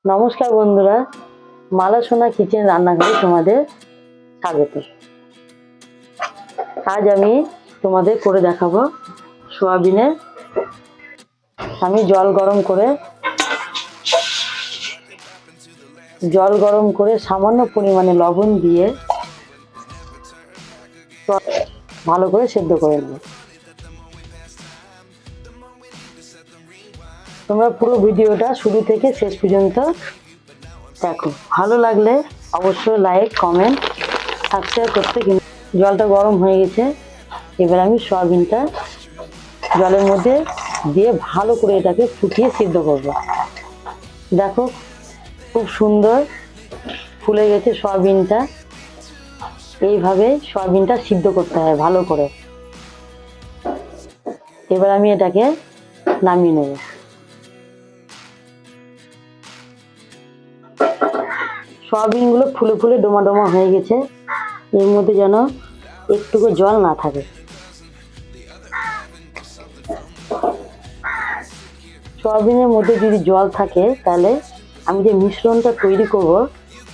নমস্কার বন্ধুরা, মালা সোনা কিচেন রান্নাঘরে তোমাদের স্বাগত। আজ আমি তোমাদের করে দেখাবো সোয়াবিনের। আমি জল গরম করে সামান্য পরিমাণে লবণ দিয়ে ভালো করে সেদ্ধ করে নেব। তোমরা পুরো ভিডিওটা শুরু থেকে শেষ পর্যন্ত দেখো। ভালো লাগলে অবশ্যই লাইক, কমেন্ট, সাবস্ক্রাইব করতে। জলটা গরম হয়ে গেছে, এবার আমি সয়াবিনটা জলের মধ্যে দিয়ে ভালো করে এটাকে ফুটিয়ে সিদ্ধ করব। দেখো খুব সুন্দর ফুলে গেছে সয়াবিনটা। এইভাবে সয়াবিনটা সিদ্ধ করতে হয় ভালো করে। এবার আমি এটাকে নামিয়ে নেব। সয়াবিনগুলো ফুলে ফুলে ডোমা ডোমা হয়ে গেছে, এর মধ্যে যেন একটুকু জল না থাকে। সয়াবিনের মধ্যে যদি জল থাকে তাহলে আমি যে মিশ্রণটা তৈরি করব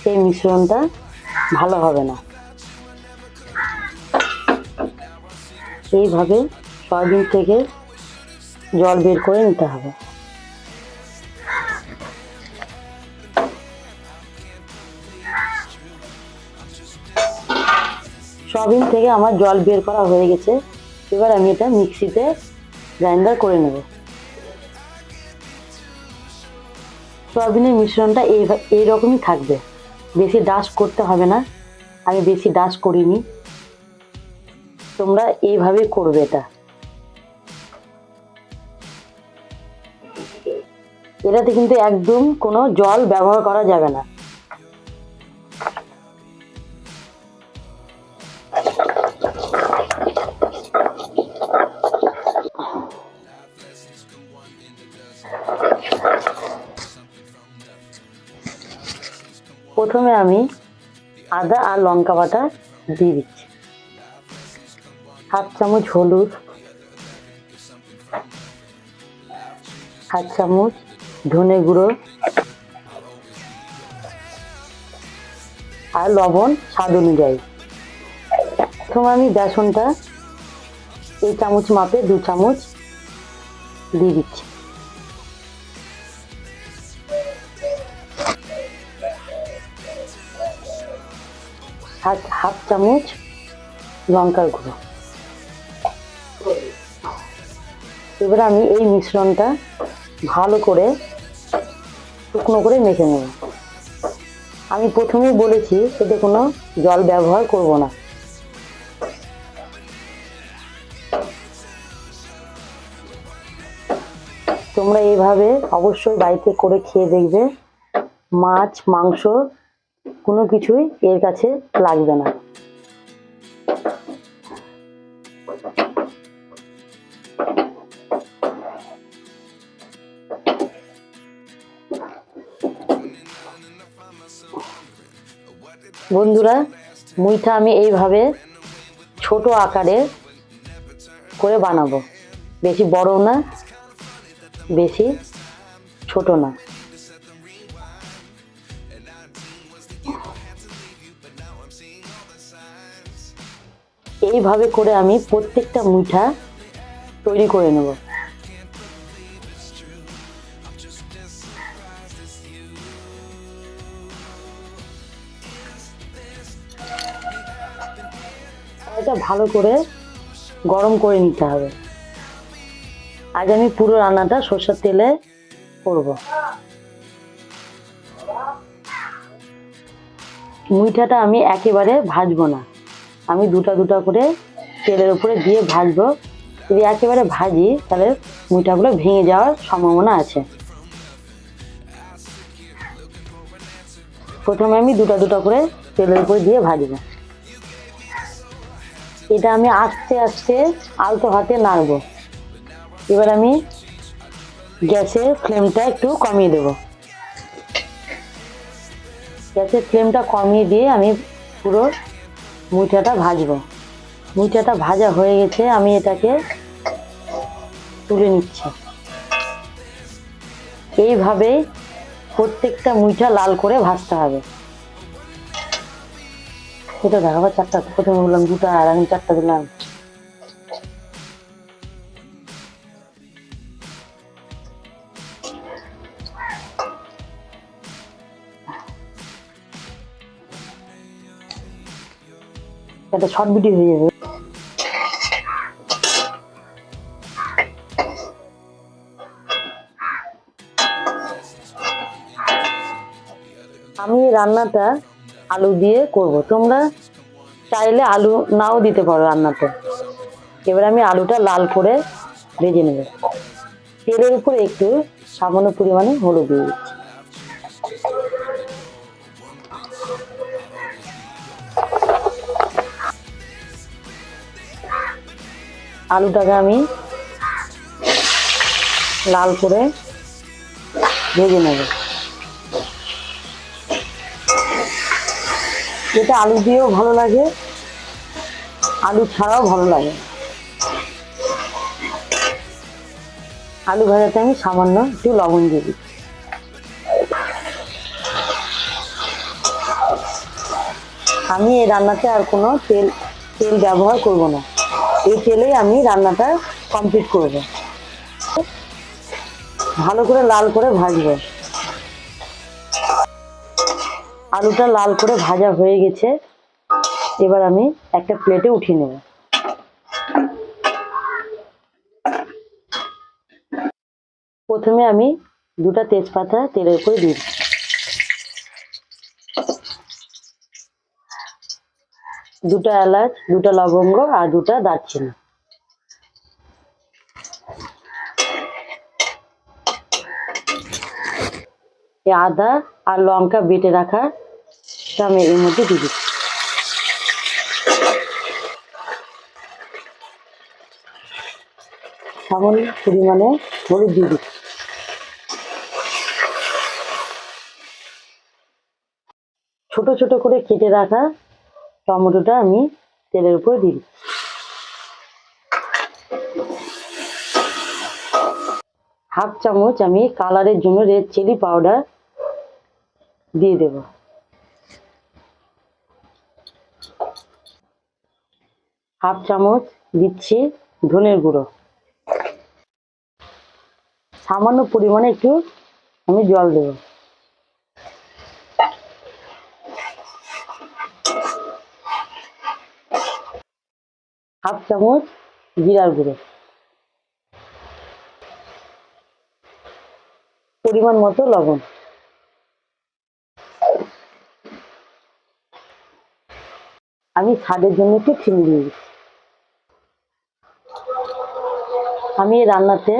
সেই মিশ্রণটা ভালো হবে না। এইভাবে সয়াবিন থেকে জল বের করে নিতে হবে। সয়াবিন থেকে আমার জল বের করা হয়ে গেছে, এবার আমি এটা মিক্সিতে গ্রাইন্ডার করে নেব। সয়াবিনের মিশ্রণটা এইরকমই থাকবে, বেশি ডাস্ট করতে হবে না। আমি বেশি ডাস্ট করিনি, তোমরা এইভাবে করবে। এটাতে কিন্তু একদম কোনো জল ব্যবহার করা যাবে না। প্রথমে আমি আদা আর লঙ্কা বাটা দিয়ে দিচ্ছি, হাফ চামচ হলুদ, হাফ চামচ ধনে গুঁড়ো আর লবণ স্বাদ অনুযায়ী। প্রথমে আমি বেসনটা এই চামচ মাপে 2 চামচ দিয়ে দিচ্ছি। হাফ চামচ লঙ্কার গুঁড়ো। এবার আমি এই মিশ্রণটা ভালো করে শুকনো করে মেখে নেব। আমি প্রথমেই বলেছি এতে কোনো জল ব্যবহার করব না। তোমরা এইভাবে অবশ্যই বাড়িতে করে খেয়ে দেখবে। মাছ, মাংস কোনো কিছুই এর কাছে লাগবে না। বন্ধুরা, মুইটা আমি এইভাবে ছোট আকারে করে বানাবো, বেশি বড় না, বেশি ছোট না। এইভাবে করে আমি প্রত্যেকটা মুঠা তৈরি করে নেব। এটা ভালো করে গরম করে নিতে হবে। আজ আমি পুরো রান্নাটা সরষের তেলে করব। মুইঠাটা আমি একেবারে ভাজবো না, আমি দুটা দুটা করে তেলের উপরে দিয়ে ভাজবো। যদি একেবারে ভাজি তাহলে মুইঠাগুলো ভেঙে যাওয়ার সম্ভাবনা আছে। প্রথমে আমি দুটা দুটা করে তেলের উপরে দিয়ে ভাজবো। এটা আমি আস্তে আস্তে আলতো হাতে নাড়বো। এবার আমি গ্যাসের ফ্লেমটা একটু কমিয়ে দেব। গ্যাসের ফ্লেমটা কমিয়ে দিয়ে আমি পুরো মুইঠাটা ভাজবো। মুইঠাটা ভাজা হয়ে গেছে, আমি এটাকে তুলে নিচ্ছি। এইভাবে প্রত্যেকটা মুইঠা লাল করে ভাজতে হবে। এটা দেখাবো চারটা, প্রথমে বললাম দুটা আর আমি চারটা দিলাম। এটা শর্ট ভিডিও হয়ে যাবে। আমি রান্নাটা আলু দিয়ে করব, তোমরা চাইলে আলু নাও দিতে পারো রান্নাতে। এবার আমি আলুটা লাল করে ভেজে নেব। তেলের উপরে একটু সামান্য পরিমাণে হলুদ দিয়ে দিচ্ছি। আলুটাকে আমি লাল করে ভেজে নেব। এটা আলু দিয়েও ভালো লাগে, আলু ছাড়াও ভালো লাগে। আলু ভাজাতে আমি সামান্য একটু লবণ দিয়ে দিই। আমি এই রান্নাতে আর কোনো তেল ব্যবহার করব না, এই তেলেই আমি রান্নাটা কমপ্লিট করব। ভালো করে লাল করে ভাজবো। আলুটা লাল করে ভাজা হয়ে গেছে, এবার আমি একটা প্লেটে উঠিয়ে নেব। প্রথমে আমি দুটা তেজপাতা তেলের উপরে দিই, দুটা এলাচ, দুটা লবঙ্গ আর দুটা দারচিনি। এই আদা আর লঙ্কা বেটে রাখা আমি এর মধ্যে দিয়ে দিচ্ছি। সামান্য পরিমাণে হলুদ দিয়ে দিচ্ছি। ছোট ছোট করে কেটে রাখা টমেটোটা আমি তেলের উপরে দিয়ে দিচ্ছি। হাফ চামচ আমি কালারের জন্য রেড চিলি পাউডার দিয়ে দেব। হাফ চামচ দিচ্ছি ধনের গুঁড়ো। সামান্য পরিমাণে একটু আমি জল দেব। হাফ চামচ জিরার গুঁড়ো, পরিমাণ মতো লবণ। আমি স্বাদের জন্য একটু চিনি দিয়ে দিচ্ছি। আমি এই রান্নাতে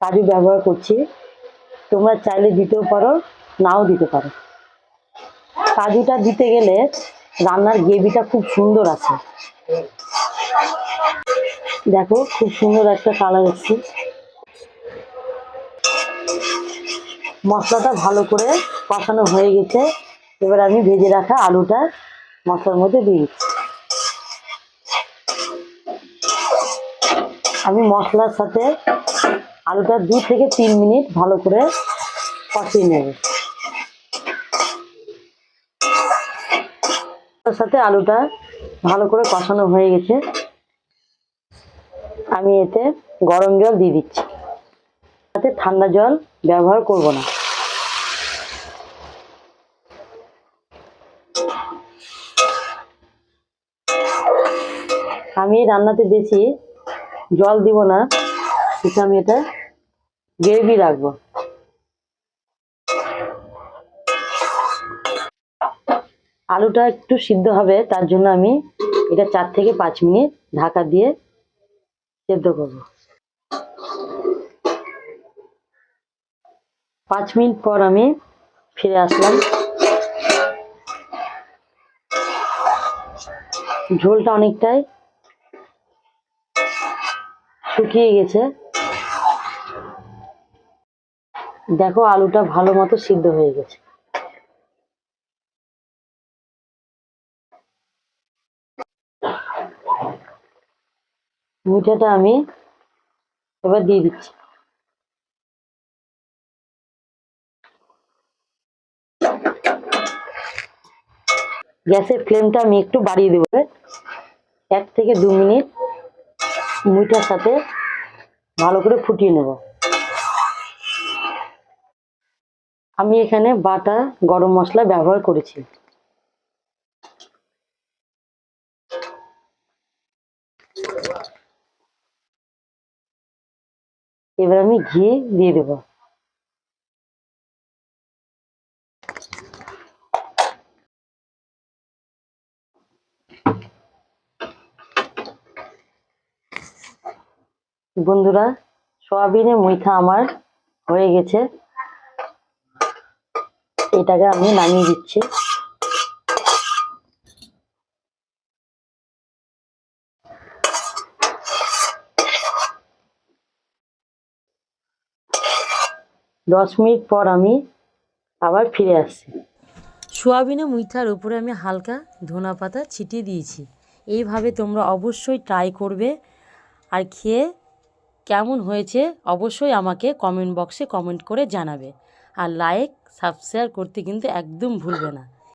কাজু ব্যবহার করছি, তোমরা চাইলে দিতেও পারো, নাও দিতে পারো। কাজুটা দিতে গেলে রান্নার গ্রেভিটা খুব সুন্দর আছে। দেখো খুব সুন্দর একটা কালার এসছে। মশলাটা ভালো করে কষানো হয়ে গেছে, এবার আমি ভেজে রাখা আলুটা মশলার মধ্যে দিয়ে দিচ্ছি। আমি মশলার সাথে আলুটা 2 থেকে 3 মিনিট ভালো করে কষিয়ে নেব। তার সাথে আলুটা ভালো করে কষানো হয়ে গেছে, আমি এতে গরম জল দিয়ে দিচ্ছি। তাতে ঠান্ডা জল ব্যবহার করব না। আমি রান্নাতে বেশি জল দিব না, কিন্তু আমি এটা গ্রেভি রাখবো। আলুটা একটু সিদ্ধ হবে, তার জন্য আমি এটা 4 থেকে 5 মিনিট ঢাকা দিয়ে সেদ্ধ করব। 5 মিনিট পর আমি ফিরে আসলাম। ঝোলটা অনেকটাই শুকিয়ে গেছে। দেখো আলুটা ভালো মতো সিদ্ধ হয়ে গেছে। মিঠাটা আমি এবার দিয়ে দিচ্ছি। গ্যাসের ফ্লেমটা আমি একটু বাড়িয়ে দেবো, 1 থেকে 2 মিনিট মুইটার সাথে ভালো করে ফুটিয়ে নেব। আমি এখানে বাটা গরম মশলা ব্যবহার করেছি। এবার আমি ঘি দিয়ে দেব। বন্ধুরা, সয়াবিনের মুইঠা আমার হয়ে গেছে, এটাকে আমি নামিয়ে দিচ্ছি। দশ মিনিট পর আমি আবার ফিরে আসছি। সোয়াবিনের মুইঠার উপরে আমি হালকা ধনা পাতা ছিটিয়ে দিয়েছি। এইভাবে তোমরা অবশ্যই ট্রাই করবে, আর খেয়ে কেমন হয়েছে অবশ্যই আমাকে কমেন্ট বক্সে কমেন্ট করে জানাবে। আর লাইক সাবস্ক্রাইব করতে কিন্তু একদম ভুলবে না।